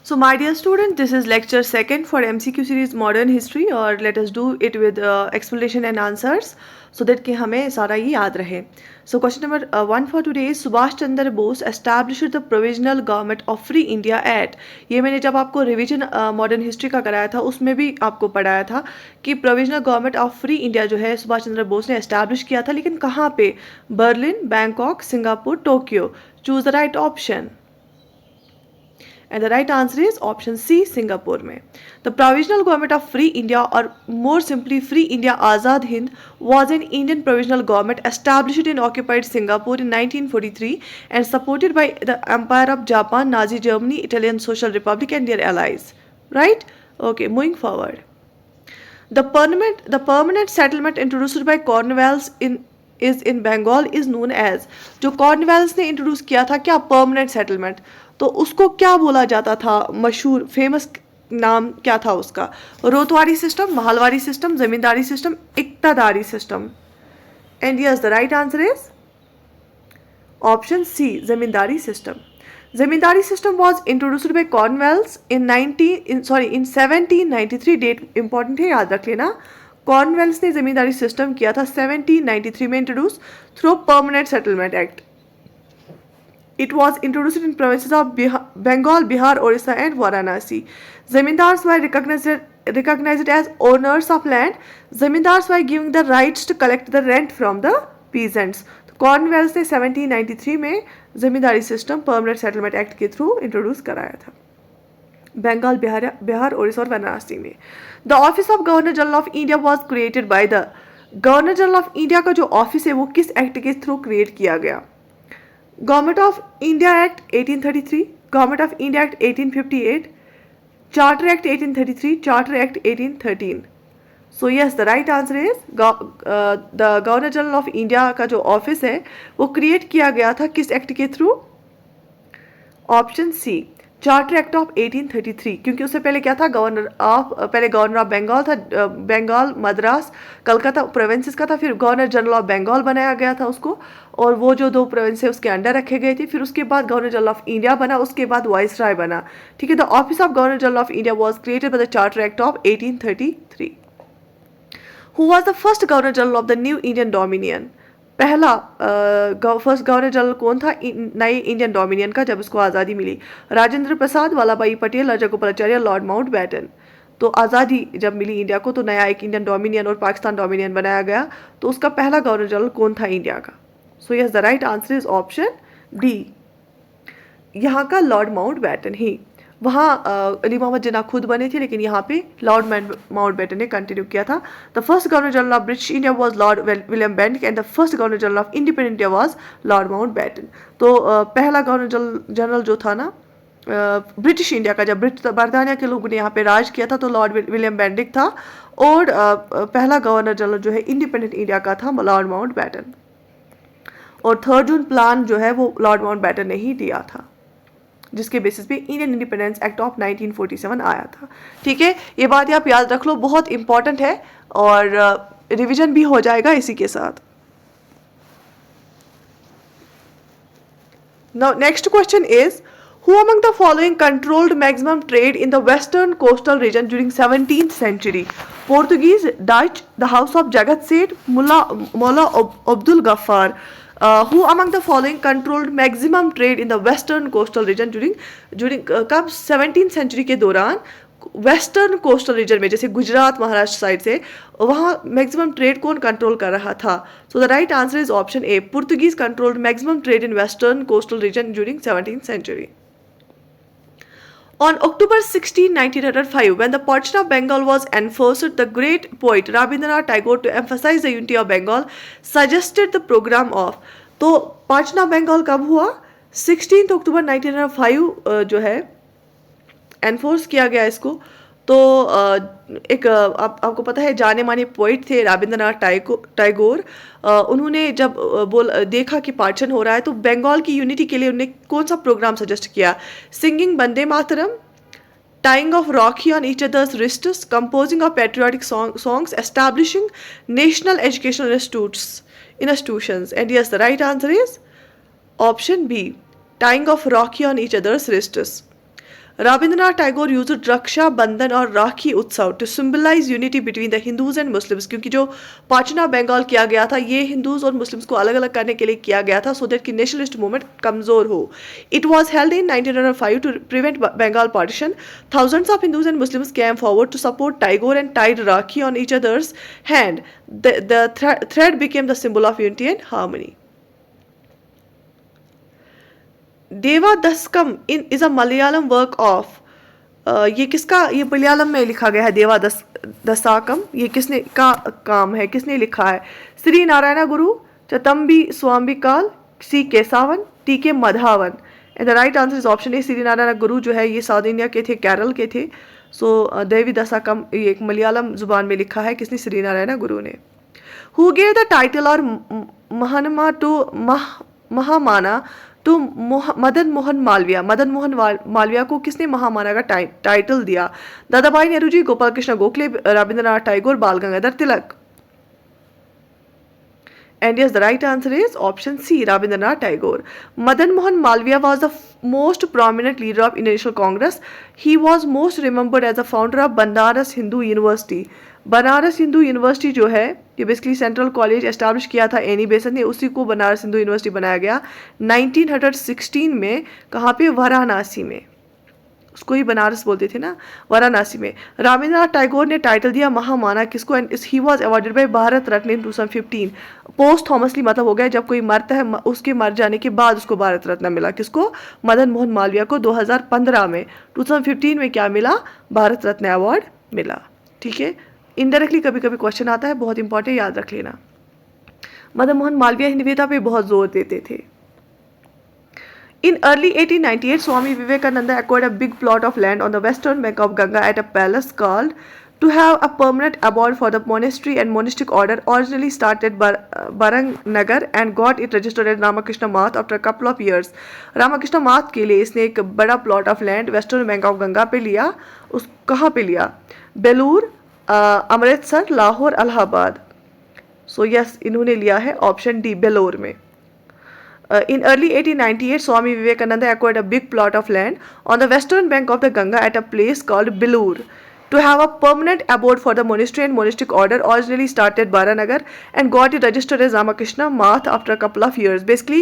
So my dear student, this is lecture second for MCQ series Modern History और let us do it with explanation and answers so that कि हमें सारा ये याद रहे. So question number 1 for today is Subhash Chandra Bose established the Provisional Government of Free India at. ये मैंने जब आपको रिवीजन मॉडर्न हिस्ट्री का कराया था उसमें भी आपको पढ़ाया था कि provisional government of free India जो है सुभाष चंद्र बोस ने एस्टैब्लिश किया था, लेकिन कहाँ पे? Berlin, Bangkok, Singapore, Tokyo. Choose the right option. And the right answer is option C, Singapore में. The Provisional Government of Free India, or more simply Free India Azad Hind, was an Indian provisional government established in occupied Singapore in 1943 and supported by the Empire of Japan, Nazi Germany, Italian Social Republic and their allies. Right? Okay, moving forward. The permanent settlement introduced by Cornwallis in Bengal is known as. जो Cornwallis ने introduce किया था क्या? Permanent settlement. तो उसको क्या बोला जाता था? मशहूर फेमस नाम क्या था उसका? Ryotwari system, Mahalwari system, Zamindari system, Iqtadari system. And yes, the right answer is option C, Zamindari system. Zamindari system was introduced by Cornwallis in 1793. Date important है, याद रख लेना. कॉर्नवेल्स ने जमींदारी सिस्टम किया था 1793 में introduce through permanent settlement act. It was introduced in provinces of Bengal, Bihar, Orissa and Varanasi. Zamindars were recognized as owners of land. Zamindars were given the rights to collect the rent from the peasants. कॉर्नवेल्स ने 1793 में जमींदारी system permanent settlement act के through introduce कराया था बंगाल, बिहार, ओडिशा और वाराणसी में. The office of governor general of India was created by the. Governor general of India का जो office है वो किस एक्ट के थ्रू क्रिएट किया गया? Government of India act 1833, government of India act 1858, charter act 1833, charter act 1813. So yes, the right answer is the governor general of India का जो ऑफिस है वो क्रिएट किया गया था किस एक्ट के through? Option C, charter act of 1833. क्योंकि उससे पहले क्या था? गवर्नर ऑफ बंगाल था. बंगाल, मद्रास, कलकत्ता प्रोविंसेस का था. फिर गवर्नर जनरल ऑफ बंगाल बनाया गया था उसको, और वो जो दो प्रोविंस है उसके अंडर रखे गए थे. फिर उसके बाद गवर्नर जनरल ऑफ इंडिया बना, उसके बाद वाइसराय बना. ठीक है. The office of governor general of India was created by the charter act of 1833. Who was the first governor general of the new Indian dominion? पहला फर्स्ट गवर्नर जनरल कौन था नए इंडियन डोमिनियन का जब उसको आज़ादी मिली? Rajendra Prasad, Vallabh Patel, राजागोपालाचार्य, Lord Mountbatten. तो आज़ादी जब मिली इंडिया को तो नया एक इंडियन डोमिनियन और पाकिस्तान डोमिनियन बनाया गया. तो उसका पहला गवर्नर जनरल कौन था इंडिया का? सो yes, the right answer is option D, यहाँ का लॉर्ड माउंटबेटन ही. वहाँ अली मोहम्मद जिन्ना खुद बने थे, लेकिन यहाँ पे लॉर्ड माउंटबेटन ने कंटिन्यू किया था. The first governor general of British India was Lord William Bentinck and the first governor general of independent India was Lord Mountbatten. तो पहला गवर्नर जनरल जो था ना ब्रिटिश इंडिया का, जब बरतानिया के लोगों ने यहाँ पे राज किया था तो लॉर्ड विलियम बेंटिक था, और पहला गवर्नर जनरल जो है इंडिपेंडेंट इंडिया का था लॉर्ड माउंटबेटन. और 3 जून प्लान जो है वो लॉर्ड माउंटबेटन ने ही दिया था, जिसके बेसिस पे इंडियन इंडिपेंडेंस एक्ट ऑफ 1947 आया था. ठीक है, ये बात आप याद रख लो, बहुत इंपॉर्टेंट है और रिवीजन भी हो जाएगा इसी के साथ. Now next question is, who among the following controlled maximum trade in the western coastal region during 17th century? Portuguese, Dutch, the house of Jagat Seth, Mullah Abdul Ghaffar. Who among the following controlled maximum trade in the western coastal region during कब 17th century के दौरान western coastal region में, जैसे Gujarat, Maharashtra side से, वहाँ maximum trade कौन control कर रहा था? So the right answer is option A, Portuguese controlled maximum trade in western coastal region during 17th century. On October 16, 1905, when the partition of Bengal was enforced, the great poet Rabindranath Tagore, to emphasize the unity of Bengal, suggested the program of. तो partition of Bengal कब हुआ? 16 अक्टूबर 1905 जो है enforce किया गया इसको. तो एक आपको पता है जाने माने पोइट थे रविंद्रनाथ टैगोर. उन्होंने जब देखा कि पार्टीशन हो रहा है तो बंगाल की यूनिटी के लिए उन्होंने कौन सा प्रोग्राम सजेस्ट किया? Singing Vande Mataram, tying of Rakhi on each other's wrists, composing of patriotic songs, establishing national educational institutions. And yes, the right answer is option B, tying of Rakhi on each other's wrists. Rabindranath Tagore used रक्षा बंधन और राखी उत्सव to symbolize unity between the Hindus and Muslims, क्योंकि जो पाचना बंगाल किया गया था ये Hindus और मुस्लिम्स को अलग अलग करने के लिए किया गया था, सो दैट कि नेशनलिस्ट मूवमेंट कमजोर हो. It was held in 1905 to prevent Bengal partition. Thousands of Hindus and Muslims came forward to support Tagore and tied rakhi on each other's hand. The thread became the symbol of unity and harmony. Daiva Dasakam in is a Malayalam work of, ये किसका, ये मलयालम में लिखा गया है देवा दशाकम, ये किसने का काम है, किसने लिखा है? श्री नारायण गुरु, चतंबी स्वामिकाल, सी Kesavan, T K Madhavan. And the right answer is option A, Sree Narayana Guru जो है ये साउथ इंडिया के थे, केरल के थे. सो देवी दशाकम ये एक मलयालम जुबान में लिखा है, किसने? श्री नारायण गुरु ने. हु गेव द टाइटल और महानमा टू महामाना तो मदन मोहन मालविया, मदन मोहन मालविया को किसने महामाना का टाइटल दिया? दादाभाई नेहरू जी, गोपाल कृष्ण गोखले, रविंद्रनाथ टैगोर, बाल Gangadhar Tilak. And yes, the right answer is option C, Rabindranath Tagore. Madan Mohan Malviya was the most prominent leader of Indian National Congress. He was most remembered as the founder of Banaras Hindu University. Banaras Hindu university जो है ये basically central college establish किया था any Besant ने, उसी को Banaras Hindu university बनाया गया 1916 में. कहाँ पे? वाराणसी में. उसको ही बनारस बोलते थे ना, वाराणसी में. रविंद्रनाथ टैगोर ने टाइटल दिया महामाना किसको? And he was awarded by Bharat Ratna in 2015. Posthumously मतलब हो गया, जब कोई मरता है उसके मर जाने के बाद उसको भारत रत्न मिला. किसको? मदन मोहन मालविया को 2015 में. 2015 में क्या मिला? भारत रत्न अवार्ड मिला. ठीक है, इनडायरेक्टली कभी कभी क्वेश्चन आता है, बहुत इंपॉर्टेंट, याद रख लेना. मदन मोहन मालविया हिंदुत्व पे बहुत जोर देते थे. In early 1898, Swami Vivekananda acquired a big plot of land on the western bank of Ganga at a palace called to have a permanent abode for the monastery and monastic order originally started Barangnagar and got it registered as Ramakrishna Math after a couple of years. Ramakrishna Math के लिए इसने एक बड़ा plot of land western bank of Ganga पे लिया. उस कहाँ पे लिया? बेलूर, अमृतसर, लाहौर, इलाहाबाद. सो यस, इन्होंने लिया है ऑप्शन डी, बेलोर में. In early 1898, Swami Vivekananda acquired a big plot of land on the western bank of the Ganga at a place called Belur to have a permanent abode for the monastery and monastic order originally started Baranagar and got it registered as Ramakrishna Math after a couple of years. Basically,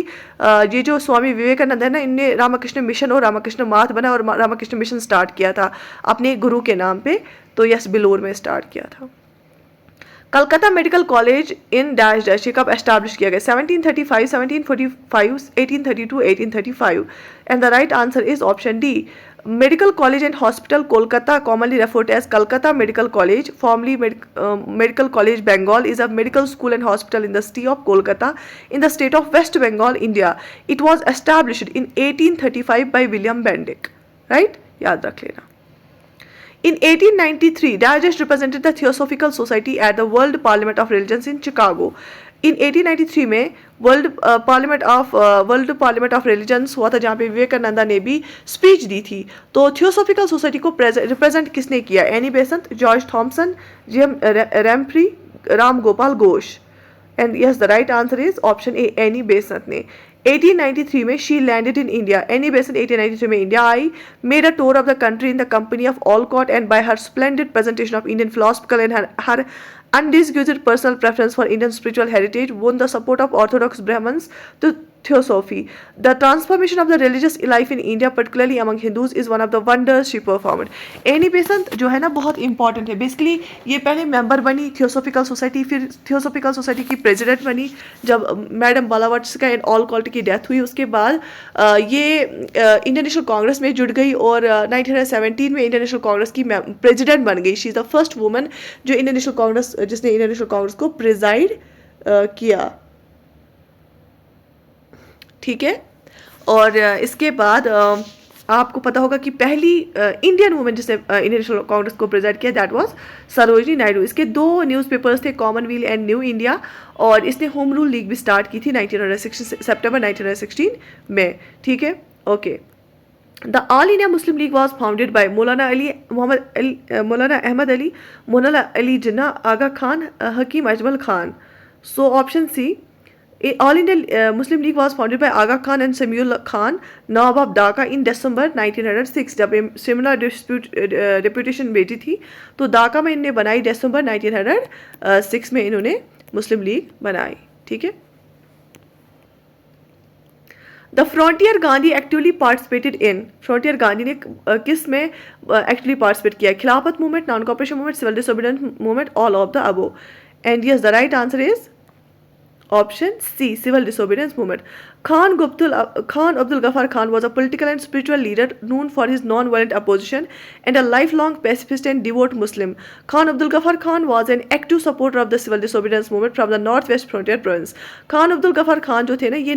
ये जो स्वामी विवेकानंद है ना, इनने Ramakrishna mission और रामकृष्ण माथ बना और Ramakrishna mission start किया था अपने गुरु के नाम पे. तो यस, बेलोर में स्टार्ट किया था. Calcutta medical college in dash dash ये कब एस्टैब्लिश किया गया? 1735, 1745, 1832, 1835. And the right answer is option D, medical college and hospital Kolkata, commonly referred as Calcutta Medical College, formerly Medical College Bengal, is a medical school and hospital in the city of Kolkata in the state of West Bengal, India. It was established in 1835 by William Bendick. Right? याद रख लेना. In 1893, Digest represented the Theosophical Society at the World Parliament of Religions in Chicago. In 1893 में world parliament of religions हुआ था, जहाँ पे विवेकानंदा ने भी स्पीच दी थी. तो थियोसॉफिकल सोसाइटी को रिप्रेजेंट किसने किया? एनी बेसेंट, जॉर्ज थॉमसन, जेम रैम्फ्री, Ram Gopal Ghosh. And yes, the right answer is option A, Annie Besant ने. 1893 में she landed in India. Annie Besant 1893 में इंडिया आई, made a tour of the country in the company of Olcott and by her splendid presentation of Indian philosophical and her undisputed personal preference for Indian spiritual heritage won the support of Orthodox Brahmins to Theosophy. The transformation of the religious life in India, particularly among Hindus, is one of the wonders she performed. Annie Besant जो है ना बहुत important है. Basically ये पहले member बनी theosophical society, फिर theosophical society की प्रेसिडेंट बनी जब मैडम बालावत्सका एंड ऑलकॉट की डेथ हुई. उसके बाद ये इंडियन नेशनल कांग्रेस में जुड़ गई और 1917 में इंडियन नेशनल कांग्रेस की प्रेसिडेंट बन गई. She is the first woman जो इंडियन नेशनल कांग्रेस, जिसने इंडियन नेशनल कांग्रेस को प्रिजाइड किया. ठीक है, और इसके बाद आपको पता होगा कि पहली इंडियन वुमेन जिसने इंडियन नेशनल कांग्रेस को प्रेजेंट किया, दैट वाज सरोजिनी नायडू. इसके 2 न्यूज़पेपर्स थे, कॉमनवेल्थ एंड न्यू इंडिया, और इसने होम रूल लीग भी स्टार्ट की थी 1916 सितंबर 1916 में. ठीक है, okay. The All India Muslim League was founded by Maulana Ahmad Ali, Maulana Ali Jinnah, Aga Khan, Hakim Ajmal Khan. So option C, All India Muslim League was founded by Aga Khan and Samuel Khan, Nawab of Dhaka in December 1906. जब ये similar reputation भेजी थी तो ढाका में इन्हें बनाई दिसंबर 1906 में इन्होंने मुस्लिम लीग बनाई. ठीक है. The frontier Gandhi actively participated in. Frontier Gandhi ने किस में एक्टिवली पार्टिसिपेट किया? Khilafat movement, non cooperation movement, civil disobedience movement, all of the above. And yes, the right answer is option C, civil disobedience movement. Khan Abdul Ghaffar Khan was a political and spiritual leader known for his non-violent opposition and a lifelong pacifist and devout Muslim. Khan Abdul Ghaffar Khan was an active supporter of the civil disobedience movement from the Northwest Frontier Province. Khan Abdul Ghaffar Khan जो थे ना, ये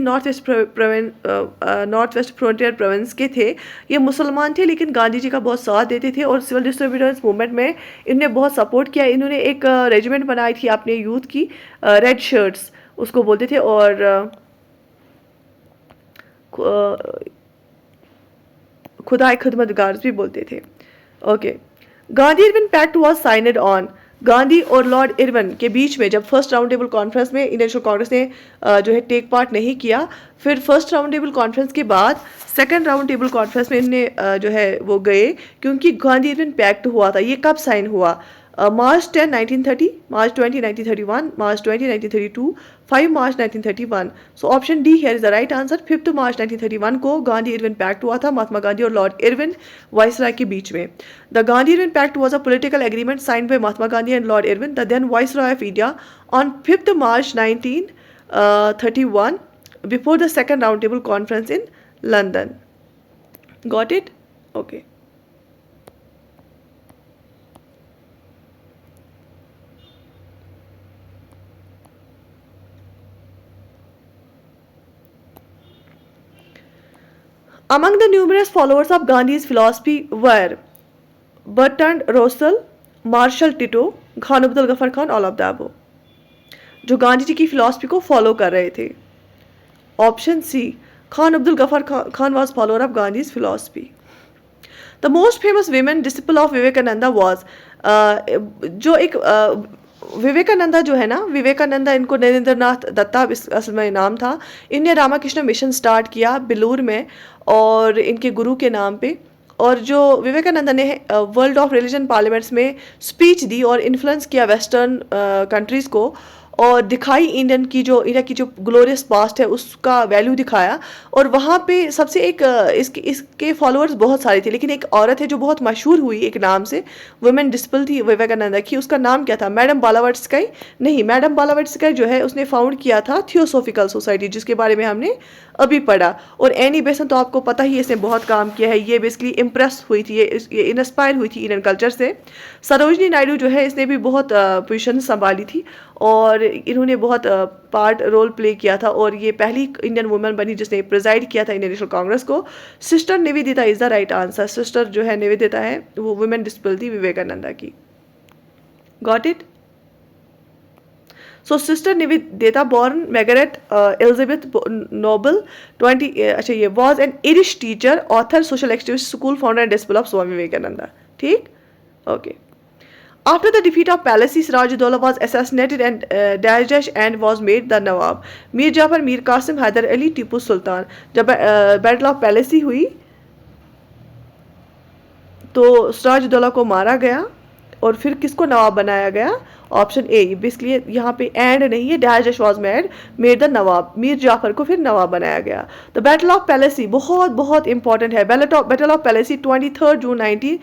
Northwest Frontier Province के थे. ये मुसलमान थे लेकिन गांधी जी का बहुत साथ देते थे और सिविल डिसोबीडियंस मूवमेंट में इन्होंने बहुत सपोर्ट किया. इन्होंने एक रेजिमेंट बनाई थी अपने यूथ की, रेड शर्ट्स उसको बोलते थे, और खुदाई खिदमतगार भी बोलते थे. Okay. Gandhi Irwin pact was signed on. Gandhi और लॉर्ड इरविन के बीच में जब फर्स्ट राउंड टेबल कॉन्फ्रेंस में इंडियन नेशनल कांग्रेस ने जो है टेक पार्ट नहीं किया, फिर फर्स्ट राउंड टेबल कॉन्फ्रेंस के बाद सेकंड राउंड टेबल कॉन्फ्रेंस में इन्हें जो है वो गए, क्योंकि गांधी इरविन पैक्ट हुआ था. ये कब साइन हुआ? March 10, 1930, March 20, 1931, March 20, 1932, 5 March 1931. So option D here is the right answer. 5 March 1931 को गांधी इरविन पैक्ट हुआ था महात्मा गांधी और लॉर्ड इरविन वाइसराय के बीच में. The Gandhi Irwin Pact was a political agreement signed by Mahatma Gandhi and Lord Irwin, the then Viceroy of India, on 5th March 1931 before the second roundtable conference in London. Got it? Okay. Among the numerous followers of Gandhi's philosophy were Bertrand Russell, Marshall Tito, Khan Abdul Ghaffar Khan, all of the above. जो गांधी जी की philosophy को follow कर रहे थे. Option C, Khan Abdul Ghaffar Khan was follower of Gandhi's philosophy. The most famous women disciple of Vivekananda was, जो एक विवेकानंदा जो है ना, विवेकानंदा इनको नरेंद्रनाथ दत्ता असल में नाम था. इनने रामाकृष्ण मिशन स्टार्ट किया बिलूर में और इनके गुरु के नाम पे. और जो विवेकानंदा ने वर्ल्ड ऑफ रिलीजन पार्लियामेंट्स में स्पीच दी और इन्फ्लुएंस किया वेस्टर्न कंट्रीज़ को, और दिखाई इंडिया की जो ग्लोरियस पास्ट है उसका वैल्यू दिखाया. और वहाँ पे सबसे एक इसके फॉलोअर्स बहुत सारे थे, लेकिन एक औरत है जो बहुत मशहूर हुई एक नाम से, वुमेन डिसिपल थी विवेकानंदा की. उसका नाम क्या था? मैडम बालावटस्काई नहीं, मैडम बालावटस्काई जो है उसने फाउंड किया था थियोसोफिकल सोसाइटी, जिसके बारे में हमने अभी पढ़ा. और एनी बेसन तो आपको पता ही, इसने बहुत काम किया है. ये बेसिकली इम्प्रेस हुई थी, ये इंस्पायर हुई थी इंडियन कल्चर से. सरोजनी नायडू जो है इसने भी बहुत पोजीशन संभाली थी और इन्होंने बहुत पार्ट रोल प्ले किया था, और ये पहली इंडियन वुमेन बनी जिसने प्रिजाइड किया था इंडियन नेशनल कांग्रेस को. Sister Nivedita is the right answer. Sister जो है निवेदिता है वो वुमेन डिसिपल थी विवेकानंदा की. Got it? So sister Nivedita born Margaret Elizabeth Noble 20 अच्छा ये was an Irish teacher, author, social activist, school founder and disciple of Swami Vivekananda. ठीक, okay. After the defeat of Palasi, Siraj-ud-Dawla was assassinated and Dash and was made the Nawab. Mir Jafar, Mir Qasim, Hyder Ali, Tipu Sultan. जब battle of पैलेसी हुई तो सिराजुद्दौला को मारा गया और फिर किसको नवाब बनाया गया? Option A. बेसिकली यहाँ पे एंड नहीं है, डैश वॉज मेड द नवाब. मीर जाफर को फिर नवाब बनाया गया. द बैटल ऑफ पैलेसी बहुत बहुत इंपॉर्टेंट है. बैटल ऑफ पैलेसी 23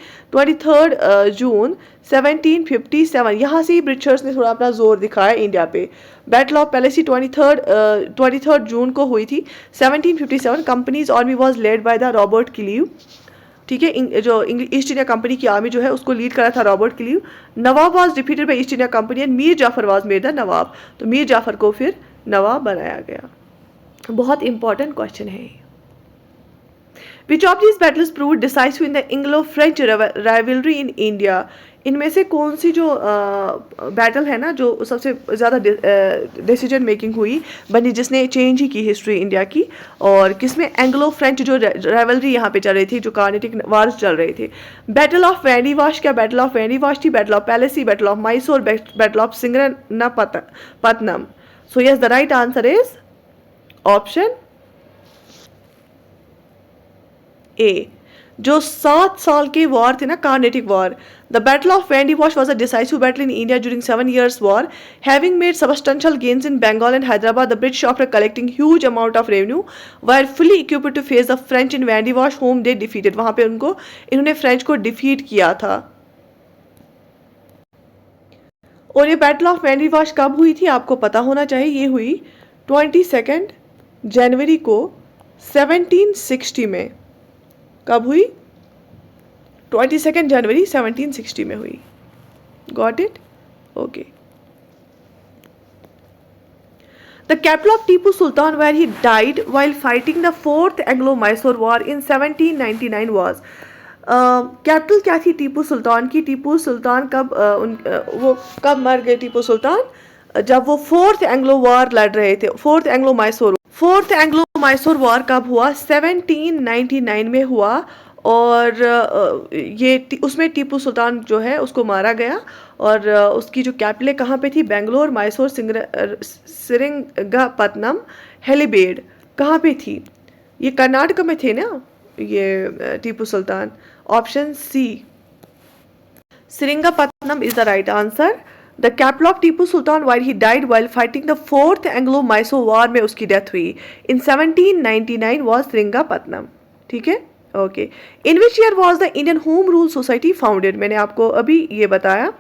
जून 1757. यहाँ से ही ब्रिटिशर्स ने थोड़ा अपना जोर दिखाया इंडिया पे. बैटल ऑफ पैलेसी 23 जून को हुई थी 1757. Company's army was led by the Robert Clive. ठीक है, जो ईस्ट इंडिया कंपनी की आर्मी जो है उसको लीड करा था Robert Clive. Nawab was defeated by East India Company and Mir Jafar was made the nawab. तो मीर जाफर को फिर नवाब बनाया गया. बहुत इंपॉर्टेंट क्वेश्चन है. Which of these battles proved decisive in the Anglo-French rivalry in India? इनमें से कौन सी जो बैटल है ना जो सबसे ज़्यादा डिसीजन मेकिंग हुई बनी, जिसने चेंज ही की हिस्ट्री इंडिया की, और किसमें? एंग्लो फ्रेंच जो राइवलरी यहाँ पे चल रही थी, जो कार्नेटिक वार्स चल रहे थे. Battle of Wandiwash. क्या बैटल ऑफ वैंडीवाश थी? Battle of Plassey, battle of Mysore, battle of सिंगरनापत्तनम. So yes, the right answer is option A, जो 7 साल के वॉर थे ना, Carnatic war. The battle of Wandiwash was a decisive battle in India during 7 years war. Having made substantial gains in Bengal and Hyderabad, the British after collecting huge amount of revenue were fully equipped to face the French in Wandiwash whom they defeated. वहां पे इन्होंने French को defeat किया था. और ये battle of वेंडीवॉश कब हुई थी आपको पता होना चाहिए. ये हुई 22 जनवरी को 1760 में. कब हुई? 22 जनवरी 1760 में हुई. Got it? Okay. The capital of Tipu Sultan where he died while fighting the 4th Anglo-Mysore war in 1799 was. Capital क्या थी टीपू सुल्तान की? टीपू सुल्तान वो कब मर गए टीपू सुल्तान? जब वो 4th एंग्लो वॉर लड़ रहे थे. 4th एंग्लो-माइसोर वॉर कब हुआ? 1799 में हुआ. और ये उसमें टीपू सुल्तान जो है उसको मारा गया. और उसकी जो कैपिटल कहाँ पे थी? बेंगलोर, मैसूर, श्रीरंगपट्टनम, हेलीबेड कहाँ पे थी? ये कर्नाटक में थे ना ये Tipu Sultan. Option C, Srirangapatna is the right answer. The capital of Tipu Sultan while he died while fighting the 4th एंग्लो-माइसोर war में उसकी डेथ हुई इन 1799 वॉज श्रीरंगपट्टनम. ठीक है. Okay. In which year was the Indian home rule society founded? मैंने आपको अभी ये बताया.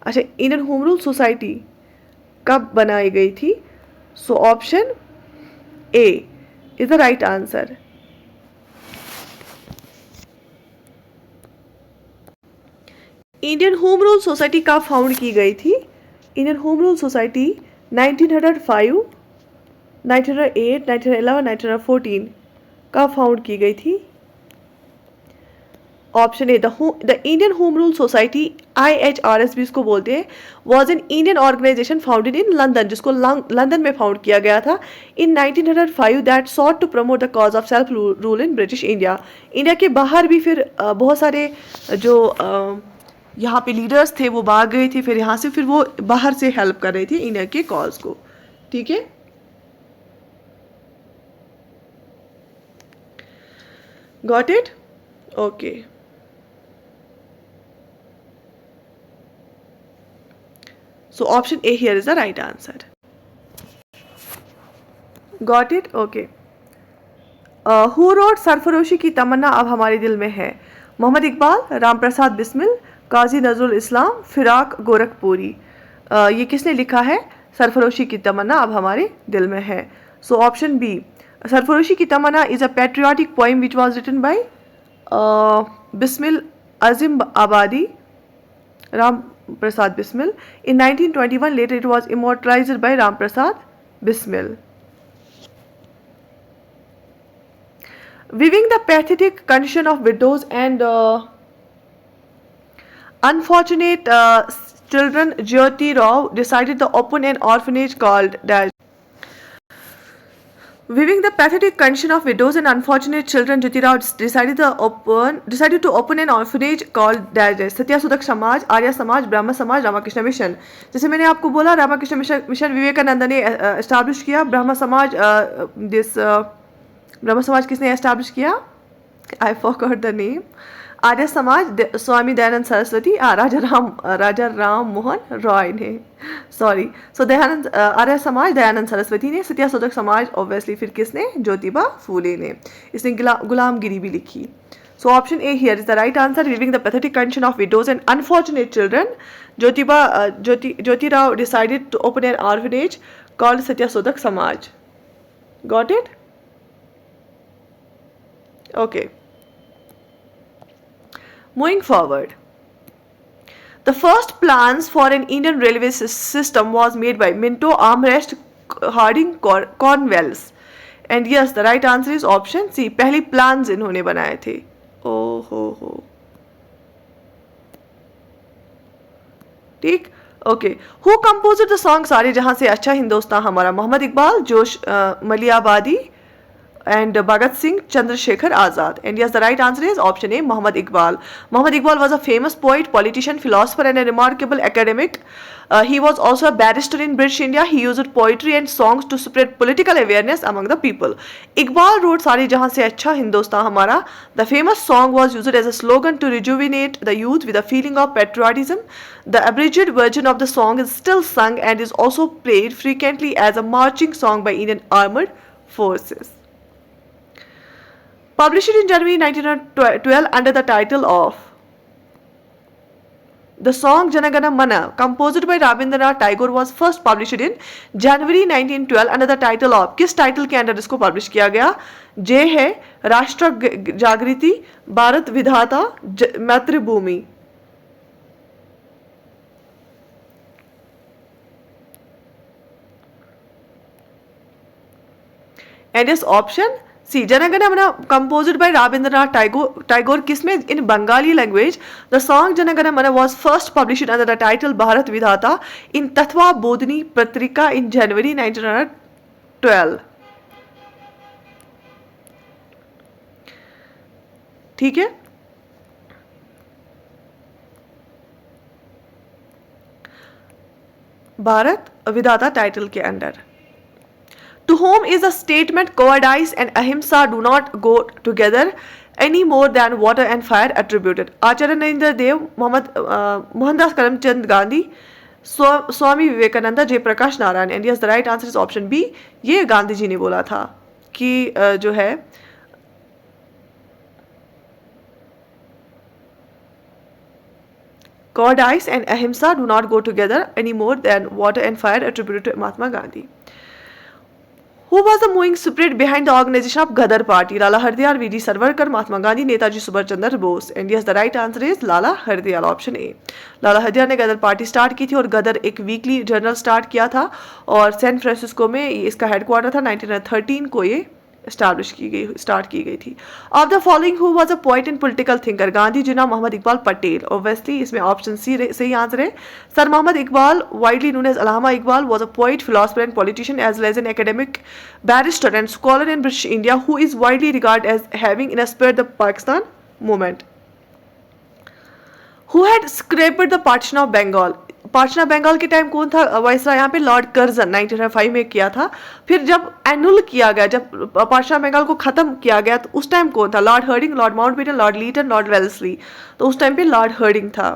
अच्छा, इंडियन होम रूल सोसाइटी कब बनाई गई थी? सो option A is the right answer. Indian home rule society कब फाउंड की गई थी? इंडियन होम रूल सोसाइटी 1905, 1908, 1911, 1914 कब फाउंड की गई थी? Option A, the Indian home rule society, IHRS भी इसको बोलते हैं, was an Indian organisation founded in London, जिसको लंदन में फाउंड किया गया था in 1905 that sought to promote the cause of self rule in British India. India के बाहर भी फिर बहुत सारे जो यहाँ पे लीडर्स थे वो भाग गए थे. फिर यहाँ से फिर वो बाहर से हेल्प कर रहे थे इंडिया के कॉज को. ठीक है. Got it? Okay. So option A here is the right answer. Got it? Okay. Who wrote सरफरोशी ki तमन्ना अब हमारे दिल में है? मोहम्मद इकबाल, राम प्रसाद बिस्मिल, काजी नजरुल इस्लाम, फिराक गोरखपुरी. ये किसने लिखा है? सरफरोशी की तमन्ना अब हमारे दिल में है. So option B, Sarfaroshi ki Tamanna is a patriotic poem which was written by Bismil Azimabadi, Ram Prasad Bismil. In 1921, later it was immortalized by Ram Prasad Bismil. Viewing the pathetic condition of widows and unfortunate children, Jyoti Rao decided to open an orphanage called dash. Viewing the pathetic condition of widows and unfortunate children, Jyoti Rao decided to open an orphanage called dash. सत्याशोधक समाज, आर्य समाज, ब्रह्म समाज, Ramakrishna mission. जैसे मैंने आपको बोला, Ramakrishna mission Vivekananda ने establish किया. ब्रह्म समाज ब्रह्म समाज किसने एस्टैब्लिश किया? I forgot the name. Arya Samaj Swami Dayanand Saraswati, राजा राम मोहन रॉय ने. सॉरी. सो दयानंद आर्य समाज दयानंद सरस्वती ने. सत्याशोधक समाज ऑब्वियसली फिर किसने? ज्योतिबा फूले ने. इसने गुलामगिरी भी लिखी. So option A here is the right answer. Living the pathetic condition of widows and unfortunate children, Jyoti Rao decided to open an orphanage called Satyashodhak Samaj. Got it? Okay. Moving forward, the first plans for an Indian railway system was made by Minto, Amherst, Harding, Cornwallis. And yes, the right answer is option C. पहली plans इन्होंने बनाए थे. Oh हो. ठीक. Okay. Who composed the song सारे जहां से अच्छा हिंदुस्तान हमारा? मोहम्मद इकबाल, जोश Malihabadi, and Bhagat Singh Chandrasekhar Azad. And yes, the right answer is option A, Muhammad Iqbal. Muhammad Iqbal was a famous poet, politician, philosopher, and a remarkable academic. He was also a barrister in British India. He used poetry and songs to spread political awareness among the people. Iqbal wrote Sari Jahan Se Achha Hindustan Hamara. The famous song was used as a slogan to rejuvenate the youth with a feeling of patriotism. The abridged version of the song is still sung and is also played frequently as a marching song by Indian armed forces. Published in January 1912 under the title of the song Janagana Mana, composed by Rabindranath Tagore, was first published in January 1912 under the title of, किस title के अंदर इसको publish किया गया? जे है राष्ट्र जागृति, भारत विधाता, मातृभूमि. And this option C, Janagana Mana, composed by Rabindranath Tagore, kisme in Bengali language. The song Janagana Mana was first published under the title Bharat Vidhata in Tatva Bodhini Patrika in January 1912. ठीक है. भारत विधाता title के अंदर. To whom is the statement cowardice and ahimsa do not go together any more than water and fire attributed? Acharya Narendra Dev, Mohandas Karamchand Gandhi, Swami Vivekananda, Jay Prakash Narayan. And yes, the right answer is option B. ये गांधी जी ने बोला था कि जो है cowardice and ahimsa do not go together any more than water and fire attributed to Mahatma Gandhi. Who was the moving spirit behind the organization of Ghadar Party? Lala Hardayal, V.D. Savarkar, Mahatma Gandhi, Netaji Subhash Chandra Bose. And yes, the right answer is Lala Hardayal, option A. Lala Hardayal ने गदर party start की थी और गदर एक weekly journal start किया था और San Francisco में इसका हेडक्वार्टर था. 1913 को ये स्टार्ट की गई थी. Of the following who was a poet and political thinker? Gandhi, Jinnah, Mohammad Iqbal, Patel. Obviously इसमें ऑप्शन सी सही आंसर है. Sir Mohammad Iqbal, widely known as Allama Iqbal, was a poet, philosopher and politician as well as an academic, barrister and scholar in British India who is widely regarded as having inspired the Pakistan movement. Who had scrapped the partition of Bengal? Partition of Bengal के time कौन था viceroy? यहाँ पे Lord Curzon 1905 में किया था. फिर जब एनुअल किया गया, जब पार्टीशन ऑफ बंगाल को खत्म किया गया, तो उस टाइम कौन था? Lord Hardinge, Lord Mountbatten, Lord Lytton, Lord Wellesley. तो उस टाइम पे लॉर्ड हर्डिंग था.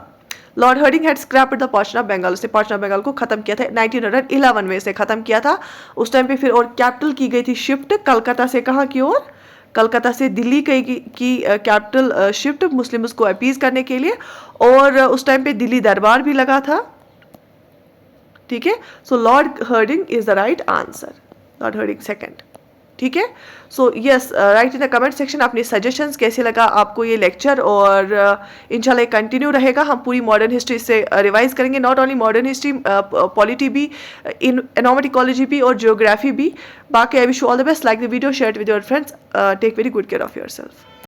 Lord Hardinge had scrapped the partition of Bengal. उसने पार्टीशन ऑफ बंगाल को खत्म किया था 1911 में से खत्म किया था. उस टाइम पे फिर और कैपिटल की गई थी शिफ्ट कलकत्ता से कहाँ की ओर? कलकत्ता से दिल्ली की कैपिटल शिफ्ट मुस्लिम्स को अपीज करने के लिए. और उस टाइम पे दिल्ली दरबार भी लगा था. ठीक है. So Lord Hardinge is the right answer. Lord Hardinge second. ठीक है. So yes, write in the comment section अपने सजेशंस कैसे लगा आपको ये लेक्चर. और इंशाल्लाह कंटिन्यू रहेगा. हम पूरी मॉडर्न हिस्ट्री से रिवाइज करेंगे. Not only modern history, polity भी, इकोनॉमिक इकोलॉजी भी और जियोग्राफी भी. बाकी I wish you all the best. Like the video, share it with your friends. Take very good care of yourself.